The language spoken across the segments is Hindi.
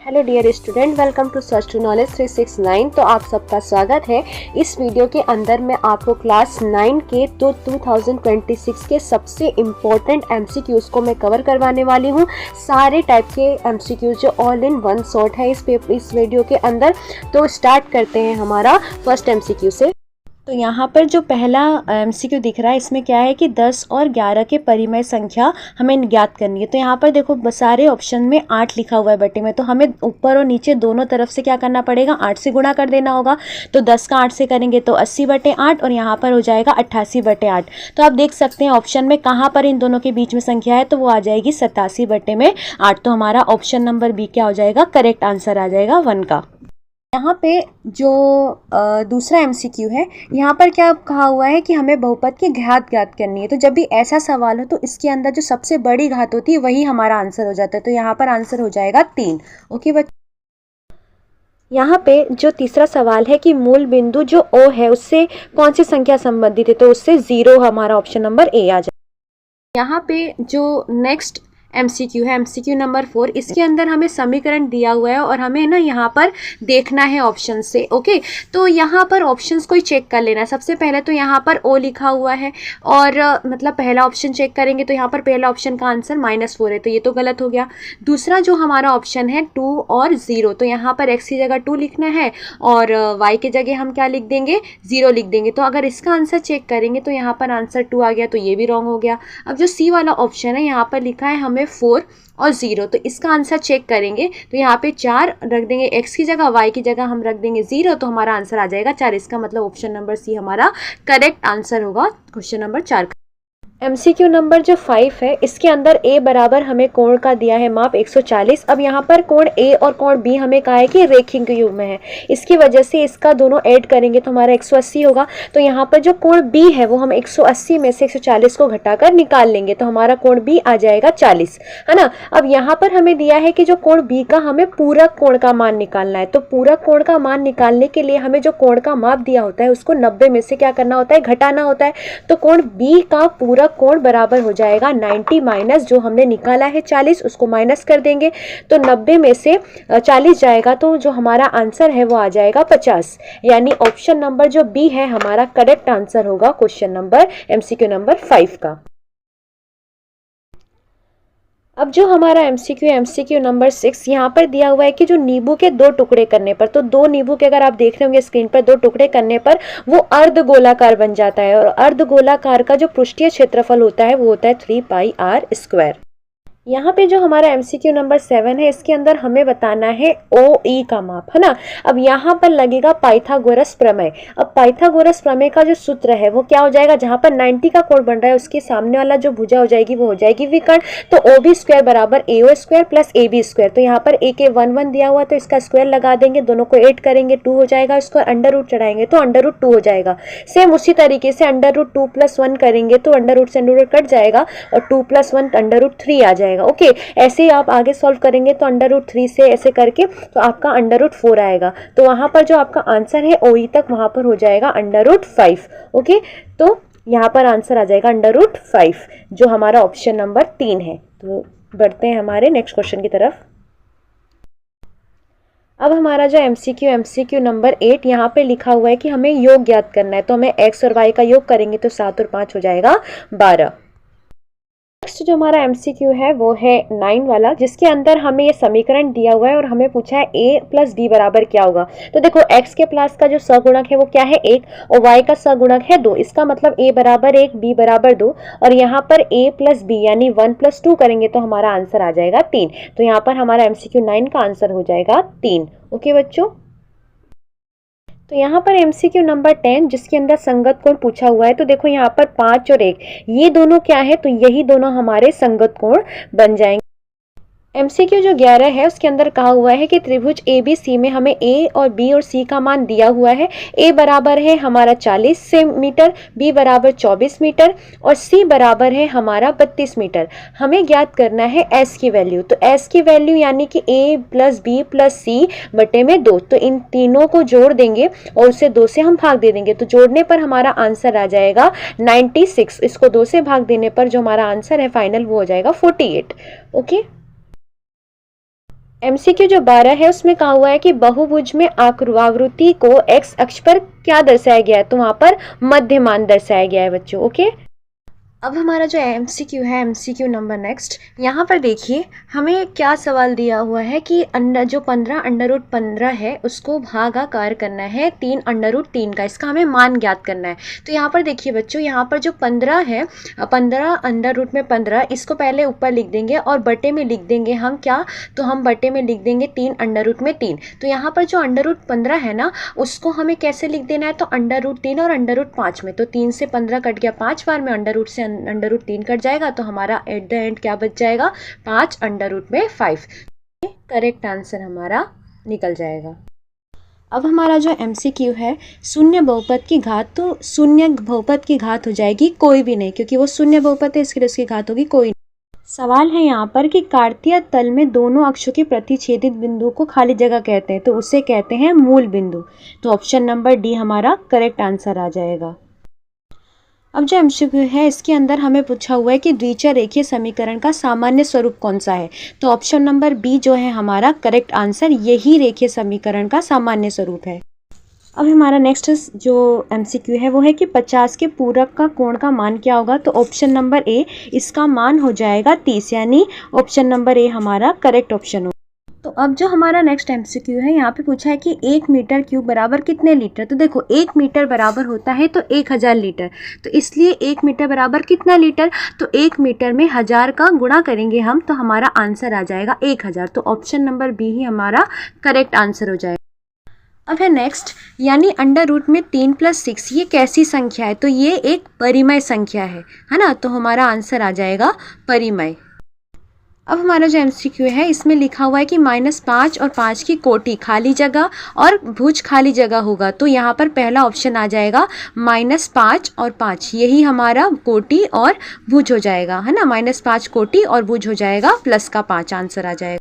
Hello dear student, welcome to search to knowledge 369। तो आप सबका स्वागत है। इस वीडियो के अंदर मैं आपको क्लास 9 के 2026 के सबसे इम्पोर्टेंट एमसीक्यूज को मैं कवर करवाने वाली हूँ। सारे टाइप के एमसीक्यूज जो ऑल इन वन शॉट है इस वीडियो के अंदर। तो स्टार्ट करते हैं हमारा फर्स्ट एमसीक्यू से। तो यहाँ पर जो पहला एमसीक्यू दिख रहा है इसमें क्या है कि 10 और 11 के परिमेय संख्या हमें ज्ञात करनी है। तो यहाँ पर देखो सारे ऑप्शन में 8 लिखा हुआ है बटे में, तो हमें ऊपर और नीचे दोनों तरफ से क्या करना पड़ेगा, 8 से गुणा कर देना होगा। तो 10 का 8 से करेंगे तो 80/8 और यहाँ पर हो जाएगा 88/8। तो आप देख सकते हैं ऑप्शन में कहाँ पर इन दोनों के बीच में संख्या है, तो वो आ जाएगी 87/8। तो हमारा ऑप्शन नंबर बी क्या हो जाएगा, करेक्ट आंसर आ जाएगा 1 का। यहाँ पे जो दूसरा एमसीक्यू है, यहाँ पर क्या कहा हुआ है कि हमें बहुपद की घात ज्ञात करनी है। तो जब भी ऐसा सवाल हो तो इसके अंदर जो सबसे बड़ी घात होती है वही हमारा आंसर हो जाता है। तो यहाँ पर आंसर हो जाएगा 3। ओके बच्चों, यहाँ पे जो तीसरा सवाल है कि मूल बिंदु जो O है उससे कौन सी संख्या संबंधित है, तो उससे 0 हमारा ऑप्शन नंबर ए आ जाएगा। यहाँ पे जो नेक्स्ट एमसीक्यू है, एमसीक्यू नंबर 4, इसके अंदर हमें समीकरण दिया हुआ है और हमें ना यहाँ पर देखना है ऑप्शन से। ओके, तो यहाँ पर ऑप्शंस को ही चेक कर लेना है। सबसे पहले तो यहाँ पर ओ लिखा हुआ है और मतलब पहला ऑप्शन चेक करेंगे तो यहाँ पर पहला ऑप्शन का आंसर -4 है, तो ये तो गलत हो गया। दूसरा जो हमारा ऑप्शन है 2 और 0, तो यहाँ पर x की जगह 2 लिखना है और y की जगह हम क्या लिख देंगे, 0 लिख देंगे। तो अगर इसका आंसर चेक करेंगे तो यहाँ पर आंसर 2 आ गया, तो ये भी रॉन्ग हो गया। अब जो सी वाला ऑप्शन है यहाँ पर लिखा है हमें 4 और 0, तो इसका आंसर चेक करेंगे तो यहाँ पे 4 रख देंगे x की जगह, y की जगह हम रख देंगे 0, तो हमारा आंसर आ जाएगा 4। इसका मतलब ऑप्शन नंबर सी हमारा करेक्ट आंसर होगा क्वेश्चन नंबर 4 का। एमसीक्यू नंबर जो 5 है इसके अंदर a बराबर हमें कोण का दिया है माप 140। अब यहाँ पर कोण a और कोण b हमें कहा है कि रेखिक युग्म है, इसकी वजह से इसका दोनों ऐड करेंगे तो हमारा 180 होगा। तो यहाँ पर जो कोण b है वो हम 180 में से 140 को घटाकर निकाल लेंगे, तो हमारा कोण b आ जाएगा 40, है ना। अब यहाँ पर हमें दिया है कि जो कोण b का हमें पूरक कोण का मान निकालना है। तो पूरक कोण का मान निकालने के लिए हमें जो कोण का माप दिया होता है उसको 90 में से क्या करना होता है, घटाना होता है। तो कोण b का पूरक कोण बराबर हो जाएगा 90 माइनस जो हमने निकाला है 40, उसको माइनस कर देंगे तो 90 में से 40 जाएगा, तो जो हमारा आंसर है वो आ जाएगा 50। यानी ऑप्शन नंबर जो बी है हमारा करेक्ट आंसर होगा क्वेश्चन नंबर एमसीक्यू नंबर 5 का। अब जो हमारा एमसीक्यू नंबर 6, यहाँ पर दिया हुआ है कि जो नींबू के 2 टुकड़े करने पर, तो 2 नींबू के अगर आप देख रहे होंगे स्क्रीन पर, 2 टुकड़े करने पर वो अर्धगोलाकार बन जाता है और अर्धगोलाकार का जो पृष्ठीय क्षेत्रफल होता है वो होता है 3πr²। यहाँ पे जो हमारा एमसीक्यू नंबर 7 है इसके अंदर हमें बताना है OE का माप, है ना। अब यहाँ पर लगेगा पाइथागोरस प्रमेय। अब पाइथागोरस प्रमेय का जो सूत्र है वो क्या हो जाएगा, जहाँ पर 90 का कोण बन रहा है उसके सामने वाला जो भुजा हो जाएगी वो हो जाएगी विकर्ण। तो OB² बराबर AO² प्लस AB²। तो यहाँ पर A के 1 दिया हुआ तो इसका स्क्वायर लगा देंगे, दोनों को ऐड करेंगे 2 हो जाएगा, इसको अंडर रूट चढ़ाएंगे तो अंडर रूट 2 हो जाएगा। सेम उसी तरीके से अंडर रूट 2 + 1 करेंगे तो अंडर रूट से अंडर रूट कट जाएगा और 2 + 1 अंडर रूट 3 आ जाएगा। ओके, ऐसे ही आप आगे सॉल्व करेंगे तो अंडर रूट 3 से ऐसे करके तो आपका अंडर रूट 4 आएगा। तो वहां पर जो आपका आंसर है OE तक वहां पर हो जाएगा अंडर रूट 5। ओके, तो यहाँ पर आंसर आ जाएगा अंडर रूट 5 जो हमारा ऑप्शन नंबर 3 है। तो बढ़ते हैं हमारे नेक्स्ट क्वेश्चन की तरफ। अब हमारा जो एमसीक्यू नंबर 8, यहाँ पे लिखा हुआ है कि हमें योग ज्ञात करना है। तो हमें x और y का योग करेंगे तो 7 और 5 हो जाएगा 12। नेक्स्ट जो हमारा एमसीक्यू है वो है 9 वाला, जिसके अंदर हमें ये समीकरण दिया हुआ है और हमें पूछा है a + b बराबर क्या होगा। तो देखो x के प्लस का जो सगुणक है वो क्या है 1 और y का सगुणक है 2। इसका मतलब a बराबर 1 b बराबर 2 और यहाँ पर a + b यानी 1 + 2 करेंगे तो हमारा आंसर आ जाएगा 3। तो यहाँ पर हमारा एमसीक्यू 9 का आंसर हो जाएगा 3। ओके बच्चों, तो यहाँ पर एमसीक्यू नंबर 10 जिसके अंदर संगत कोण पूछा हुआ है। तो देखो यहाँ पर 5 और 1 ये दोनों क्या है, तो यही दोनों हमारे संगत कोण बन जाएंगे। एमसीक्यू जो 11 है उसके अंदर कहा हुआ है कि त्रिभुज ABC में हमें A और B और C का मान दिया हुआ है। A बराबर है हमारा 40 मीटर, B बराबर 24 मीटर और C बराबर है हमारा 32 मीटर। हमें ज्ञात करना है S की वैल्यू। तो S की वैल्यू यानी कि A + B + C बटे में 2। तो इन तीनों को जोड़ देंगे और उसे 2 से हम भाग दे देंगे। तो जोड़ने पर हमारा आंसर आ जाएगा 96। इसको 2 से भाग देने पर जो हमारा आंसर है फाइनल वो हो जाएगा 48। ओके, एमसीक्यू जो 12 है उसमें कहा हुआ है कि बहुभुज में आकृति को एक्स अक्ष पर क्या दर्शाया गया है, तो वहां पर मध्यमान दर्शाया गया है बच्चों। ओके, अब हमारा जो एमसीक्यू है, एमसीक्यू नंबर नेक्स्ट, यहाँ पर देखिए हमें क्या सवाल दिया हुआ है कि जो 15 अंडर रूट 15 है उसको भागाकार करना है 3 अंडर रूट 3 का, इसका हमें मान ज्ञात करना है। तो यहाँ पर देखिए बच्चों, यहाँ पर जो 15 है, 15 अंडर रूट में 15, इसको पहले ऊपर लिख देंगे और बटे में लिख देंगे हम क्या, तो हम बटे में लिख देंगे 3 अंडर रूट में 3। तो यहाँ पर जो अंडर रूट 15 है ना, उसको हमें कैसे लिख देना है, तो अंडर रूट 3 और अंडर रूट 5 में। तो 3 से 15 कट गया 5 बार में, अंडर रूट से अंडर रूट 3 कट जाएगा, तो हमारा एट द एंड क्या बच जाएगा, 5 अंडर रूट में 5। करेक्ट आंसर हमारा निकल जाएगा। अब हमारा जो एमसीक्यू है, शून्य बहुपद की घात, तो शून्य बहुपद की घात हो जाएगी कोई भी नहीं, क्योंकि वो शून्य बहुपद है, इसके लिए उसकी घात होगी कोई नहीं। सवाल है यहाँ पर कि कार्तीय तल में दोनों अक्षों के प्रतिच्छेदित बिंदु को खाली जगह कहते हैं, तो उसे कहते हैं मूल बिंदु। तो ऑप्शन नंबर डी हमारा करेक्ट आंसर आ जाएगा। अब जो एमसीक्यू है, इसके अंदर हमें पूछा हुआ है कि द्विचर रेखीय समीकरण का सामान्य स्वरूप कौन सा है, तो ऑप्शन नंबर बी जो है हमारा करेक्ट आंसर, यही रेखीय समीकरण का सामान्य स्वरूप है। अब हमारा नेक्स्ट जो एमसीक्यू है वो है कि 50 के पूरक का कोण का मान क्या होगा, तो ऑप्शन नंबर ए, इसका मान हो जाएगा 30, यानी ऑप्शन नंबर ए हमारा करेक्ट ऑप्शन होगा। तो अब जो हमारा नेक्स्ट एमसीक्यू है, यहाँ पे पूछा है कि 1 मीटर क्यूब बराबर कितने लीटर, तो देखो 1 मीटर बराबर होता है तो 1000 लीटर, तो इसलिए 1 मीटर बराबर कितना लीटर, तो 1 मीटर में 1000 का गुणा करेंगे हम, तो हमारा आंसर आ जाएगा 1000। तो ऑप्शन नंबर बी ही हमारा करेक्ट आंसर हो जाएगा। अब है नेक्स्ट, यानी अंडर रूट में 3 + 6, ये कैसी संख्या है, तो ये एक परिमेय संख्या है ना, तो हमारा आंसर आ जाएगा परिमेय। अब हमारा जो एमसीक्यू है, इसमें लिखा हुआ है कि -5 और 5 की कोटि खाली जगह और भुज खाली जगह होगा, तो यहाँ पर पहला ऑप्शन आ जाएगा -5 और 5, यही हमारा कोटि और भुज हो जाएगा, है ना, -5 कोटि और भुज हो जाएगा, प्लस का 5 आंसर आ जाएगा।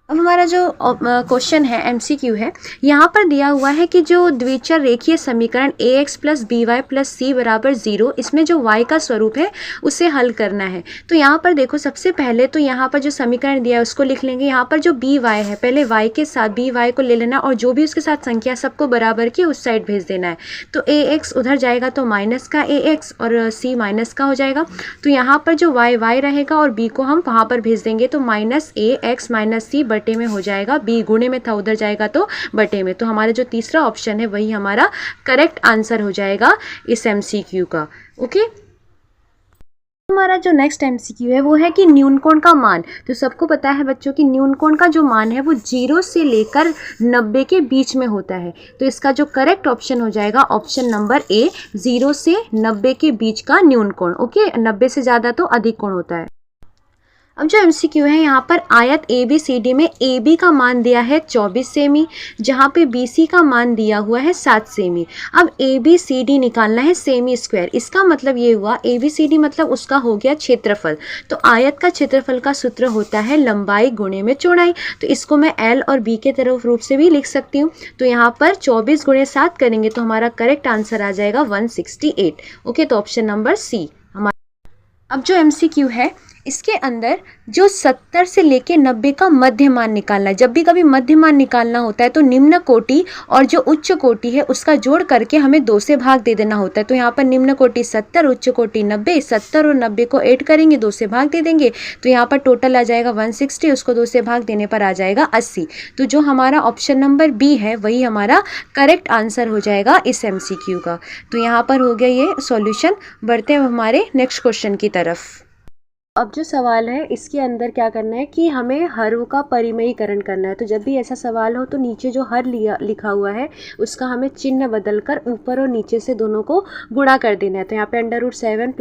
अब हमारा जो क्वेश्चन है, एमसीक्यू है, यहाँ पर दिया हुआ है कि जो द्विचर रेखीय समीकरण ax + by + c = 0, इसमें जो y का स्वरूप है उसे हल करना है। तो यहाँ पर देखो, सबसे पहले तो यहाँ पर जो समीकरण दिया है उसको लिख लेंगे। यहाँ पर जो by है, पहले y के साथ by को ले लेना और जो भी उसके साथ संख्या सबको बराबर की उस साइड भेज देना है। तो ax उधर जाएगा तो माइनस का ax और c माइनस का हो जाएगा। तो यहाँ पर जो y रहेगा और b को हम वहाँ पर भेज देंगे, तो -ax - c बटे में हो जाएगा, b गुणे में था उधर जाएगा तो बटे में। तो हमारा जो तीसरा ऑप्शन है वही हमारा करेक्ट आंसर हो जाएगा इस एमसीक्यू का। ओके, हमारा जो नेक्स्ट एमसीक्यू है वो है कि न्यून कोण का मान। तो सबको पता है बच्चों कि न्यून कोण का जो मान है वो 0 से लेकर 90 के बीच में होता है। तो इसका जो करेक्ट ऑप्शन हो जाएगा ऑप्शन नंबर ए, 0 से 90 के बीच का न्यून कोण। ओके, 90 से ज़्यादा तो अधिक कोण होता है। अब जो एमसीक्यू है, यहाँ पर आयत ABCD में AB का मान दिया है 24 सेमी, जहाँ पे BC का मान दिया हुआ है 7 सेमी। अब ABCD निकालना है सेमी स्क्वायर, इसका मतलब ये हुआ, ABCD मतलब उसका हो गया क्षेत्रफल। तो आयत का क्षेत्रफल का सूत्र होता है लंबाई गुणे में चौड़ाई। तो इसको मैं L और B के तरफ रूप से भी लिख सकती हूँ। तो यहाँ पर 24 × 7 करेंगे तो हमारा करेक्ट आंसर आ जाएगा 168। ओके, तो ऑप्शन नंबर सी हमारा। अब जो एमसीक्यू है, इसके अंदर जो 70 से लेके 90 का मध्य मान निकालना है। जब भी कभी मध्य मान निकालना होता है तो निम्न कोटि और जो उच्च कोटि है उसका जोड़ करके हमें 2 से भाग दे देना होता है। तो यहाँ पर निम्न कोटि 70, उच्च कोटि 90, 70 और 90 को ऐड करेंगे, 2 से भाग दे देंगे, तो यहाँ पर टोटल आ जाएगा 160, उसको 2 से भाग देने पर आ जाएगा 80। तो जो हमारा ऑप्शन नंबर बी है वही हमारा करेक्ट आंसर हो जाएगा इस एमसीक्यू का। तो यहाँ पर हो गया ये सॉल्यूशन। बढ़ते हैं हमारे नेक्स्ट क्वेश्चन की तरफ। अब जो सवाल है इसके अंदर क्या करना है कि हमें हरों का परिमेयीकरण करना है। तो जब भी ऐसा सवाल हो तो नीचे जो हर लिखा हुआ है उसका हमें चिन्ह बदलकर ऊपर और नीचे से दोनों को गुणा कर देना है। तो यहाँ पे √7 +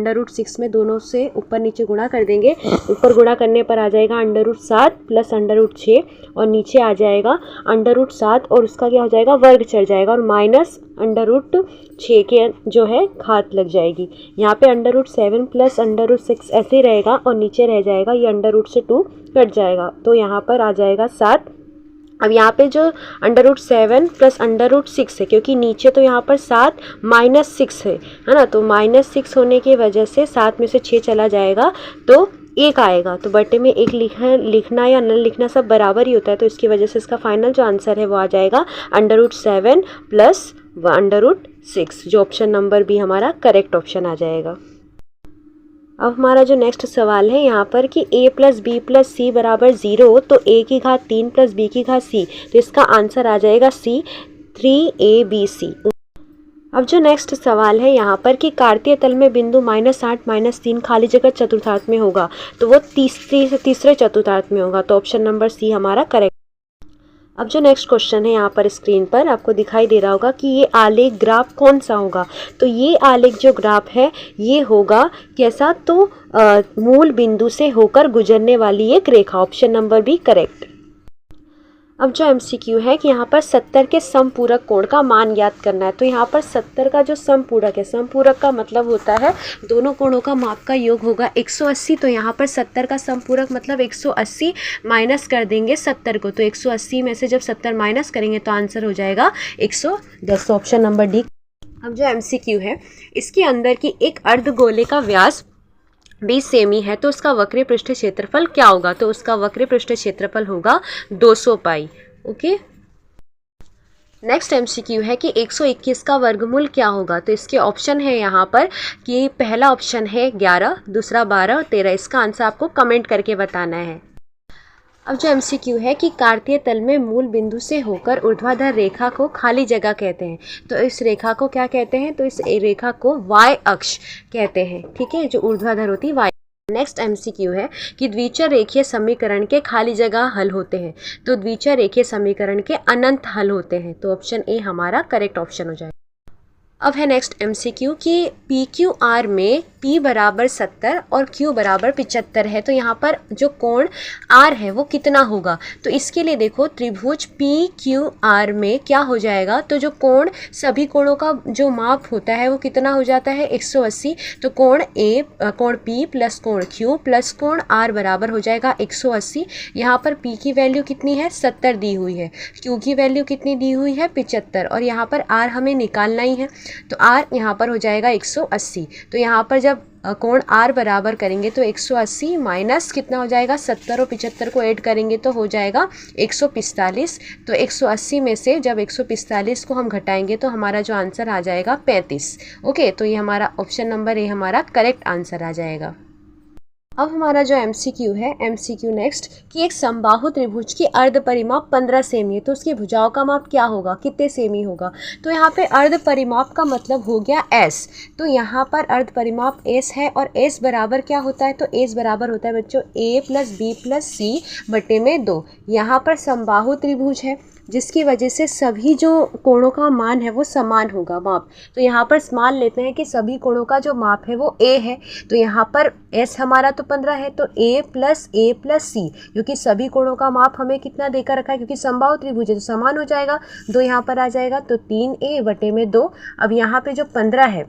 √6 में दोनों से ऊपर नीचे गुणा कर देंगे। ऊपर गुणा करने पर आ जाएगा √7 + √6 और नीचे आ जाएगा √7 और उसका क्या हो जाएगा, वर्ग चढ़ जाएगा और माइनस √6 के जो है घात लग जाएगी। यहाँ पे √7 + √6 ऐसे ही रहेगा और नीचे रह जाएगा ये √2 से 2 कट जाएगा, तो यहाँ पर आ जाएगा 7। अब यहाँ पे जो √7 + √6 है, क्योंकि नीचे तो यहाँ पर 7 - 6 है ना, तो -6 होने की वजह से 7 में से 6 चला जाएगा तो 1 आएगा, तो बटे में 1 लिखना या न लिखना सब बराबर ही होता है, तो इसकी वजह से इसका फाइनल जो आंसर है वो आ जाएगा √7 प्लस √6, जो ऑप्शन नंबर बी हमारा करेक्ट ऑप्शन आ जाएगा। अब हमारा जो नेक्स्ट सवाल है यहाँ पर कि a + b + c = 0, तो a की घात 3 + b की घात c, तो इसका आंसर आ जाएगा c 3abc। अब जो नेक्स्ट सवाल है यहाँ पर कि कार्तीय तल में बिंदु -8 -3 खाली जगह चतुर्थांश में होगा, तो वो तीसरे चतुर्थांश में होगा, तो ऑप्शन नंबर सी हमारा करेक्ट। अब जो नेक्स्ट क्वेश्चन है यहाँ पर स्क्रीन पर आपको दिखाई दे रहा होगा कि ये आलेख ग्राफ कौन सा होगा, तो ये आलेख जो ग्राफ है ये होगा कैसा, तो मूल बिंदु से होकर गुजरने वाली एक रेखा, ऑप्शन नंबर बी करेक्ट। अब जो MCQ है कि यहाँ पर 70 के समपूरक कोण का मान ज्ञात करना है, तो यहाँ पर 70 का जो समपूरक है, समपूरक का मतलब होता है दोनों कोणों का माप का योग होगा 180, तो यहाँ पर 70 का समपूरक मतलब 180 माइनस कर देंगे 70 को, तो 180 में से जब 70 माइनस करेंगे तो आंसर हो जाएगा 110, ऑप्शन नंबर डी। अब जो MCQ है इसके अंदर की एक अर्धगोले का व्यास 20 सेमी है, तो उसका वक्रीय पृष्ठ क्षेत्रफल क्या होगा, तो उसका वक्रीय पृष्ठ क्षेत्रफल होगा 200 पाई। ओके, नेक्स्ट MCQ है कि 121 का वर्गमूल क्या होगा, तो इसके ऑप्शन है यहाँ पर कि पहला ऑप्शन है 11, दूसरा 12 और 13, इसका आंसर आपको कमेंट करके बताना है। अब जो MCQ है कि कार्तीय तल में मूल बिंदु से होकर ऊर्ध्वाधर रेखा को खाली जगह कहते हैं, तो इस रेखा को क्या कहते हैं, तो इस रेखा को y अक्ष कहते हैं, ठीक है, जो ऊर्ध्वाधर होती है y। नेक्स्ट MCQ है कि द्विचर रेखीय समीकरण के खाली जगह हल होते हैं, तो द्विचर रेखीय समीकरण के अनंत हल होते हैं, तो ऑप्शन ए हमारा करेक्ट ऑप्शन हो जाएगा। अब है नेक्स्ट MCQ कि PQR में P = 70 और Q = 75 है, तो यहाँ पर जो कोण R है वो कितना होगा, तो इसके लिए देखो त्रिभुज PQR में क्या हो जाएगा, तो जो कोण सभी कोणों का जो माप होता है वो कितना हो जाता है 180, तो कोण P प्लस कोण Q प्लस कोण R बराबर हो जाएगा 180। यहाँ पर P की वैल्यू कितनी है 70 दी हुई है, Q की वैल्यू कितनी दी हुई है 75, और यहाँ पर R हमें निकालना ही है, तो R यहाँ पर हो जाएगा 180, तो यहाँ पर जब कोण R बराबर करेंगे तो 180 माइनस कितना हो जाएगा 70 और 75 को ऐड करेंगे तो हो जाएगा 145, तो 180 में से जब 145 को हम घटाएंगे तो हमारा जो आंसर आ जाएगा 35। ओके, तो ये हमारा ऑप्शन नंबर ए हमारा करेक्ट आंसर आ जाएगा। अब हमारा जो MCQ है MCQ नेक्स्ट कि एक समबाहु त्रिभुज की अर्ध परिमाप 15 सेमी है, तो उसकी भुजाओं का माप क्या होगा, कितने सेमी होगा, तो यहाँ पे अर्ध परिमाप का मतलब हो गया S, तो यहाँ पर अर्ध परिमाप S है और S बराबर क्या होता है, तो S बराबर होता है बच्चों A + B + C बटे में 2। यहाँ पर समबाहु त्रिभुज है जिसकी वजह से सभी जो कोणों का मान है वो समान होगा माप, तो यहाँ पर मान लेते हैं कि सभी कोणों का जो माप है वो A है, तो यहाँ पर S हमारा तो 15 है, तो A + C, क्योंकि सभी कोणों का माप हमें कितना देकर रखा है, क्योंकि समबाहु त्रिभुज है तो समान हो जाएगा, 2 यहाँ पर आ जाएगा, तो 3A बटे में 2। अब यहाँ पे जो 15 है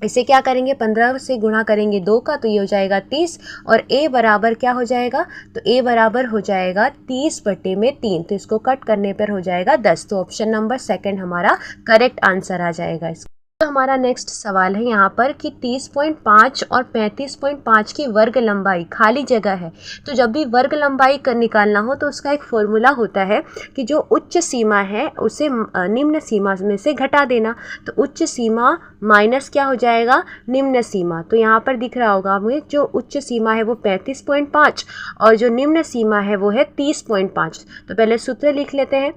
इसे क्या करेंगे 15 से गुणा करेंगे 2 का, तो ये हो जाएगा 30, और A बराबर क्या हो जाएगा, तो A बराबर हो जाएगा 30 बटे में 3, तो इसको कट करने पर हो जाएगा 10, तो ऑप्शन नंबर सेकंड हमारा करेक्ट आंसर आ जाएगा इसका। तो हमारा नेक्स्ट सवाल है यहाँ पर कि 30.5 और 35.5 की वर्ग लंबाई खाली जगह है, तो जब भी वर्ग लंबाई निकालना हो तो उसका एक फॉर्मूला होता है कि जो उच्च सीमा है उसे निम्न सीमा में से घटा देना, तो उच्च सीमा माइनस क्या हो जाएगा निम्न सीमा, तो यहाँ पर दिख रहा होगा हमें जो उच्च सीमा है वो 35.5 और जो निम्न सीमा है वो है 30.5, तो पहले सूत्र लिख लेते हैं।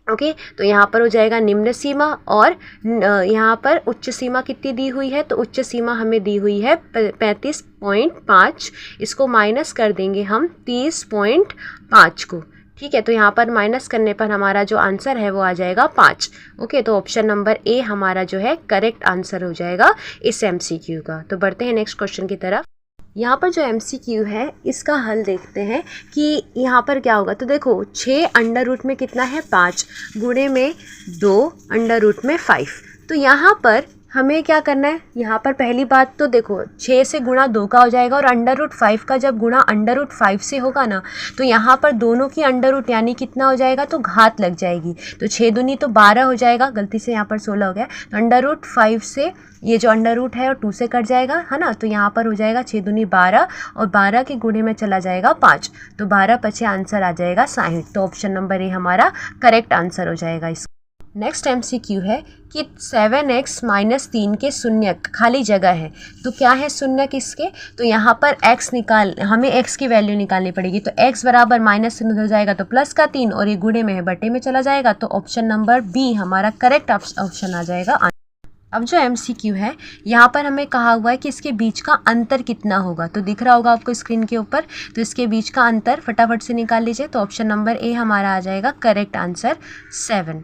ओके, तो यहाँ पर हो जाएगा निम्न सीमा और यहाँ पर उच्च सीमा कितनी दी हुई है, तो उच्च सीमा हमें दी हुई है 35.5, इसको माइनस कर देंगे हम 30.5 को, ठीक है, तो यहाँ पर माइनस करने पर हमारा जो आंसर है वो आ जाएगा 5। ओके, तो ऑप्शन नंबर ए हमारा जो है करेक्ट आंसर हो जाएगा इस MCQ का। तो बढ़ते हैं नेक्स्ट क्वेश्चन की तरफ। यहाँ पर जो MCQ है इसका हल देखते हैं कि यहाँ पर क्या होगा, तो देखो 6 अंडर रूट में कितना है 5 गुणे में 2 अंडर रूट में 5, तो यहाँ पर हमें क्या करना है, यहाँ पर पहली बात तो देखो 6 से गुणा 2 का हो जाएगा और √5 का जब गुणा √5 से होगा ना तो यहाँ पर दोनों की अंडर रूट यानी कितना हो जाएगा, तो घात लग जाएगी। तो 6 दूनी तो 12 हो जाएगा, गलती से यहाँ पर 16 हो गया। तो √5 से ये जो अंडर रूट है और 2 से कट जाएगा, है ना। तो यहाँ पर हो जाएगा 6 दूनी 12 और 12 के गुणे में चला जाएगा 5, तो 12 पचे आंसर आ जाएगा 60। तो ऑप्शन नंबर ए हमारा करेक्ट आंसर हो जाएगा इसका। नेक्स्ट MCQ है कि 7x - 3 के शून्यक खाली जगह है, तो क्या है शून्यक इसके, तो यहाँ पर हमें x की वैल्यू निकालनी पड़ेगी। तो x बराबर -3 उधर जाएगा तो प्लस का 3 और ये गुणे में है बटे में चला जाएगा, तो ऑप्शन नंबर बी हमारा करेक्ट ऑप्शन आ जाएगा। अब जो MCQ है यहाँ पर हमें कहा हुआ है कि इसके बीच का अंतर कितना होगा, तो दिख रहा होगा आपको स्क्रीन के ऊपर। तो इसके बीच का अंतर फटाफट से निकाल लीजिए, तो ऑप्शन नंबर ए हमारा आ जाएगा करेक्ट आंसर 7।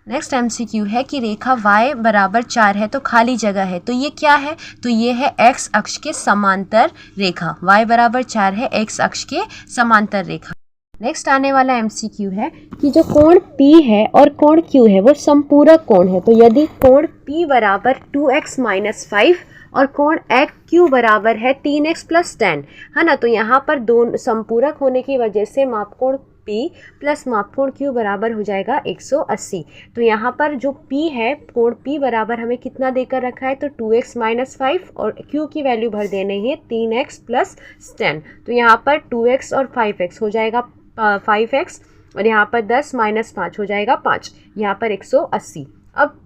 नेक्स्ट MCQ है कि रेखा y बराबर 4 है तो खाली जगह है, तो ये क्या है, तो ये है x अक्ष के समांतर रेखा। y बराबर 4 है x अक्ष के समांतर रेखा। नेक्स्ट आने वाला MCQ है कि जो कोण P है और कोण Q है वो समपूरक कोण है, तो यदि कोण P बराबर 2x - 5 और कोण Q बराबर है 3x + 10, है ना। तो यहाँ पर दोनों समपूरक होने की वजह से मापकोण P प्लस मापकोण Q बराबर हो जाएगा 180। तो यहाँ पर जो P है, कोण P बराबर हमें कितना देकर रखा है, तो 2x - 5 और Q की वैल्यू भर देनी है 3x + 10। तो यहाँ पर 2x और 5x हो जाएगा 5x और यहाँ पर 10 - 5 हो जाएगा 5, यहाँ पर 180। अब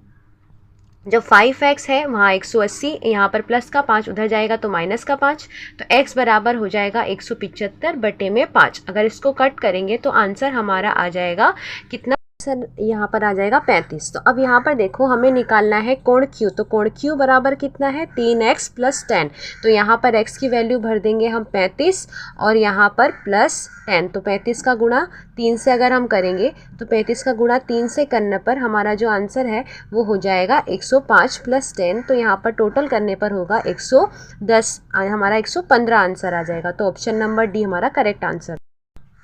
जो 5x है वहाँ 180, यहाँ पर प्लस का 5 उधर जाएगा तो माइनस का 5, तो x बराबर हो जाएगा 175 बटे में 5। अगर इसको कट करेंगे तो आंसर हमारा आ जाएगा कितना, आंसर यहाँ पर आ जाएगा 35। तो अब यहाँ पर देखो हमें निकालना है कोण Q, तो कोण Q बराबर कितना है 3x + 10। तो यहाँ पर x की वैल्यू भर देंगे हम 35 और यहाँ पर +10, तो 35 का गुणा 3 से अगर हम करेंगे तो 35 का गुणा 3 से करने पर हमारा जो आंसर है वो हो जाएगा 105 + 10। तो यहाँ पर टोटल करने पर होगा 110, हमारा 115 आंसर आ जाएगा। तो ऑप्शन नंबर डी हमारा करेक्ट आंसर।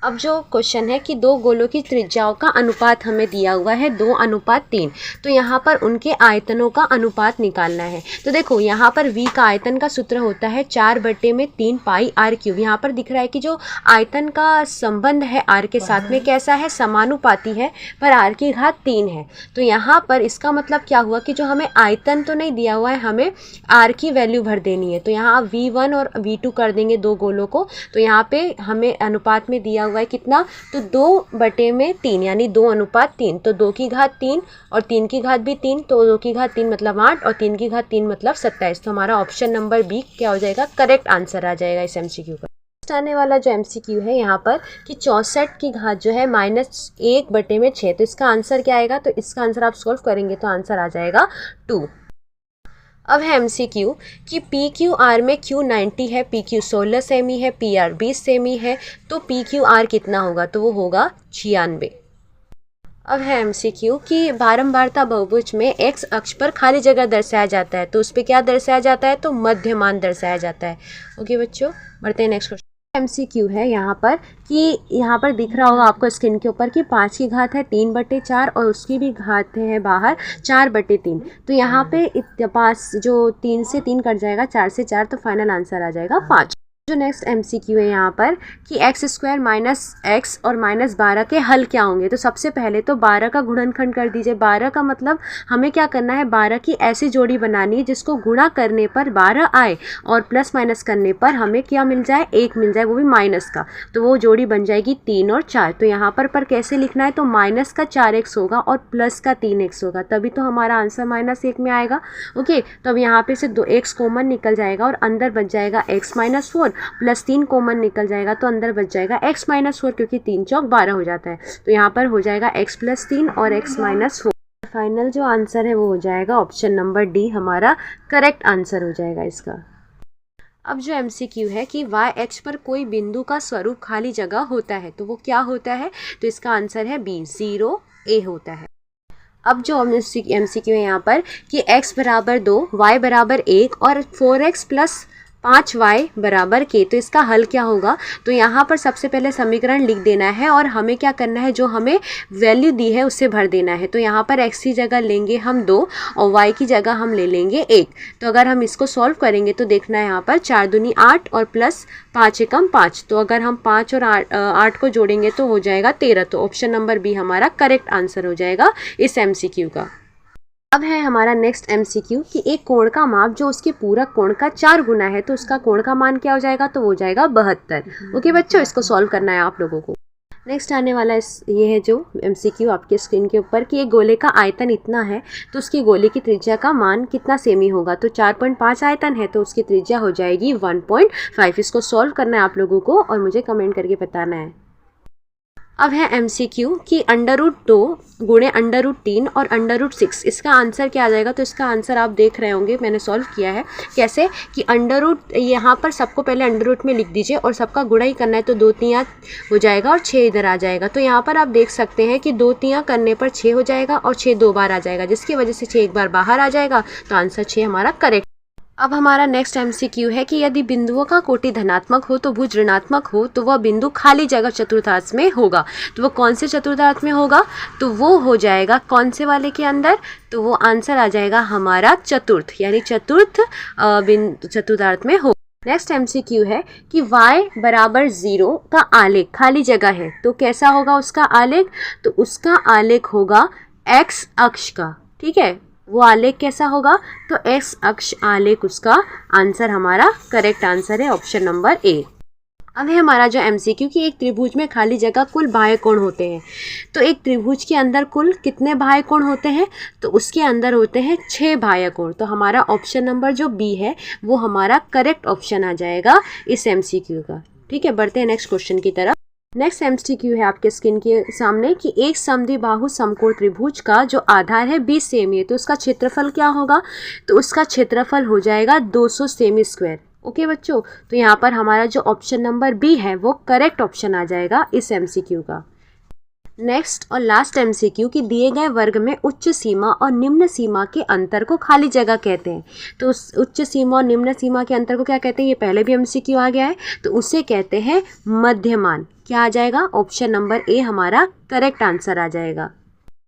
अब जो क्वेश्चन है कि दो गोलों की त्रिज्याओं का अनुपात हमें दिया हुआ है 2:3, तो यहाँ पर उनके आयतनों का अनुपात निकालना है। तो देखो यहाँ पर v का आयतन का सूत्र होता है 4/3 πr3। यहाँ पर दिख रहा है कि जो आयतन का संबंध है r के साथ में कैसा है, समानुपाती है, पर r की घात 3 है। तो यहाँ पर इसका मतलब क्या हुआ कि जो हमें आयतन तो नहीं दिया हुआ है, हमें r की वैल्यू भर देनी है। तो यहाँ v1 और v2 कर देंगे दो गोलों को, तो यहाँ पे हमें अनुपात में दिया हुआ है कितना, तो 2/3 यानी 2:3। तो 2 की घात 3 और 3 की घात भी 3, तो 2 की घात 3 मतलब 8 और 3 की घात 3 मतलब 27। तो हमारा ऑप्शन नंबर बी क्या हो जाएगा, करेक्ट आंसर आ जाएगा इस MCQ का। नेक्स्ट आने वाला जो MCQ है यहाँ पर कि 64 की घात जो है -1/6, तो इसका आंसर क्या आएगा, तो इसका आंसर आप सॉल्व करेंगे तो आंसर आ जाएगा 2। अब है MCQ कि PQR में Q 90 है, PQ 16 सेमी है, PR 20 सेमी है, तो PQR कितना होगा, तो वो होगा 96। अब है MCQ कि बारंबारता बहुभुज में x अक्ष पर खाली जगह दर्शाया जाता है, तो उस पर क्या दर्शाया जाता है, तो मध्यमान दर्शाया जाता है। ओके बच्चों, बढ़ते हैं नेक्स्ट क्वेश्चन। MCQ है यहाँ पर कि यहाँ पर दिख रहा होगा आपको स्क्रीन के ऊपर कि 5 की घात है 3/4 और उसकी भी घात है बाहर 4/3। तो यहाँ पे पास जो 3 से 3 कट जाएगा, 4 से 4, तो फाइनल आंसर आ जाएगा 5। जो नेक्स्ट MCQ है यहाँ पर कि x² - x और -12 के हल क्या होंगे। तो सबसे पहले तो 12 का गुणनखंड कर दीजिए। 12 का मतलब हमें क्या करना है, 12 की ऐसी जोड़ी बनानी है जिसको गुणा करने पर 12 आए और प्लस माइनस करने पर हमें क्या मिल जाए, 1 मिल जाए, वो भी माइनस का। तो वो जोड़ी बन जाएगी 3 और 4। तो यहाँ पर कैसे लिखना है, तो माइनस का 4x होगा और प्लस का 3x होगा, तभी तो हमारा आंसर -1 में आएगा। ओके, तो अब यहाँ पे से 2x कॉमन निकल जाएगा और अंदर बच जाएगा x - 4 प्लस 3 कॉमन निकल जाएगा तो अंदर बच जाएगा x - 4, क्योंकि 3 चौक 12 हो जाता है। तो यहाँ पर हो जाएगा x + 3 और x - 4। फाइनल जो आंसर है वो हो जाएगा ऑप्शन नंबर डी हमारा करेक्ट आंसर हो जाएगा इसका। अब जो MCQ है कि y अक्ष पर कोई बिंदु का स्वरूप खाली जगह होता है, तो वो क्या होता है, तो इसका आंसर है B 0 A होता है। अब जो MCQ है यहाँ पर कि x बराबर 2, y बराबर 1 और 4x + 5y बराबर k। तो इसका हल क्या होगा, तो यहाँ पर सबसे पहले समीकरण लिख देना है और हमें क्या करना है, जो हमें वैल्यू दी है उससे भर देना है। तो यहाँ पर x की जगह लेंगे हम 2 और y की जगह हम ले लेंगे 1। तो अगर हम इसको सॉल्व करेंगे तो देखना है यहाँ पर 4 दूनी 8 और प्लस 5 एकम 5। तो अगर हम 5 और 8 को जोड़ेंगे तो हो जाएगा 13। तो ऑप्शन नंबर बी हमारा करेक्ट आंसर हो जाएगा इस MCQ का। अब है हमारा नेक्स्ट MCQ कि एक कोण का माप जो उसके पूरक कोण का 4 गुना है तो उसका कोण का मान क्या हो जाएगा, तो हो जाएगा 72। ओके बच्चों, इसको सॉल्व करना है आप लोगों को। नेक्स्ट आने वाला ये है जो MCQ आपके स्क्रीन के ऊपर कि एक गोले का आयतन इतना है तो उसकी गोले की त्रिज्या का मान कितना सेमी होगा। तो 4.5 आयतन है तो उसकी त्रिज्या हो जाएगी 1.5। इसको सॉल्व करना है आप लोगों को और मुझे कमेंट करके बताना है। अब है MCQ कि √2 गुणे √3 और √6 इसका आंसर क्या आ जाएगा। तो इसका आंसर आप देख रहे होंगे, मैंने सॉल्व किया है। कैसे कि अंडर यहाँ पर सबको पहले √ में लिख दीजिए और सबका गुणा ही करना है। तो 2 3 हो जाएगा और 6 इधर आ जाएगा। तो यहाँ पर आप देख सकते हैं कि 2 3 करने पर 6 हो जाएगा और 6 2 बार आ जाएगा, जिसकी वजह से 6 एक बार बाहर आ जाएगा। तो आंसर 6 हमारा करेक्ट। अब हमारा नेक्स्ट MCQ है कि यदि बिंदुओं का कोटि धनात्मक हो तो भुज ऋणात्मक हो तो वह बिंदु खाली जगह चतुर्थांश में होगा। तो वो कौन से चतुर्थांश में होगा, तो वो हो जाएगा कौन से वाले के अंदर, तो वो आंसर आ जाएगा हमारा चतुर्थ, यानी चतुर्थ चतुर्थांश में हो। नेक्स्ट MCQ है कि y बराबर 0 का आलेख खाली जगह है तो कैसा होगा उसका आलेख, तो उसका आलेख होगा x अक्ष का। ठीक है, वो आलेख कैसा होगा, तो x अक्ष आलेख उसका आंसर हमारा करेक्ट आंसर है ऑप्शन नंबर A। अब है हमारा जो MCQ कि एक त्रिभुज में खाली जगह कुल बाह्य कोण होते हैं। तो एक त्रिभुज के अंदर कुल कितने बाह्य कोण होते हैं, तो उसके अंदर होते हैं 6 बाह्य कोण। तो हमारा ऑप्शन नंबर जो B है वो हमारा करेक्ट ऑप्शन आ जाएगा इस MCQ का। ठीक है, बढ़ते हैं नेक्स्ट क्वेश्चन की तरफ। नेक्स्ट MCQ है आपके स्क्रीन के सामने कि एक समद्विबाहु समकोण त्रिभुज का जो आधार है 20 सेमी है तो उसका क्षेत्रफल क्या होगा, तो उसका क्षेत्रफल हो जाएगा 200 सेमी स्क्वायर। ओके बच्चों, तो यहाँ पर हमारा जो ऑप्शन नंबर B है वो करेक्ट ऑप्शन आ जाएगा इस MCQ का। नेक्स्ट और लास्ट MCQ कि दिए गए वर्ग में उच्च सीमा और निम्न सीमा के अंतर को खाली जगह कहते हैं। तो उस उच्च सीमा और निम्न सीमा के अंतर को क्या कहते हैं, ये पहले भी MCQ आ गया है, तो उसे कहते हैं मध्यमान। क्या आ जाएगा, ऑप्शन नंबर A हमारा करेक्ट आंसर आ जाएगा।